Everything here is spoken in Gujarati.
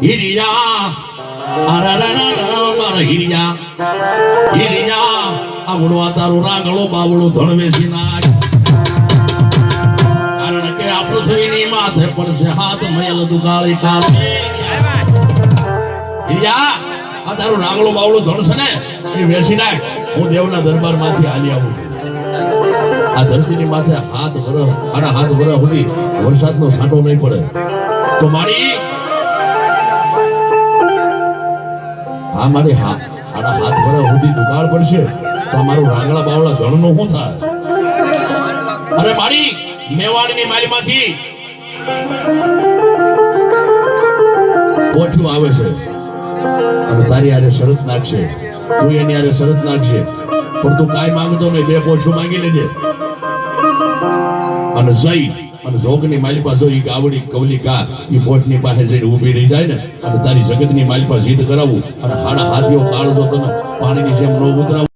હિરિયા મારા હિરિયા હિરિયા આવડવા તારું રાંગળો બાવળો ધણવેસી નાખ કારણ કે આ પૃથ્વીની માથે પડશે હાથ મયલ દુગાળી કાળ હિરિયા આ તારું રાંગળો બાવળો ધણશે ને એ વેસી નાખ હું દેવના દરબાર માંથી હાલી આવું છું આ ધરતીની માથે હાથ વરસ સુધી વરસાદનો છાંટો નહીં પડે તો મારી મારી હાથ વરસ સુધી દુકાળ પડશે તો મારું રાંગળા બાવળા ધણનું શું થાય અરે મારી મેવાડની માલીમાંથી કોઠિયું આવે છે અને તારી આરે શરત નાખશે તું એની આરે શરત નાખશે પણ તું કાંઈ માંગતો નહીં બે પોઠિયું માંગી લેજે અને જઈ અને જોગની માલિપા જો ઈ ગાવડી કવલિકા ઈ પોઠની પાસે જઈને ઊભી રહી જાય ને અને તારી જગતની માલિપા જીત કરાવું અને હાડા હાથીઓ કાળ જો તને પાણીની જેમ ન ઉતરાવું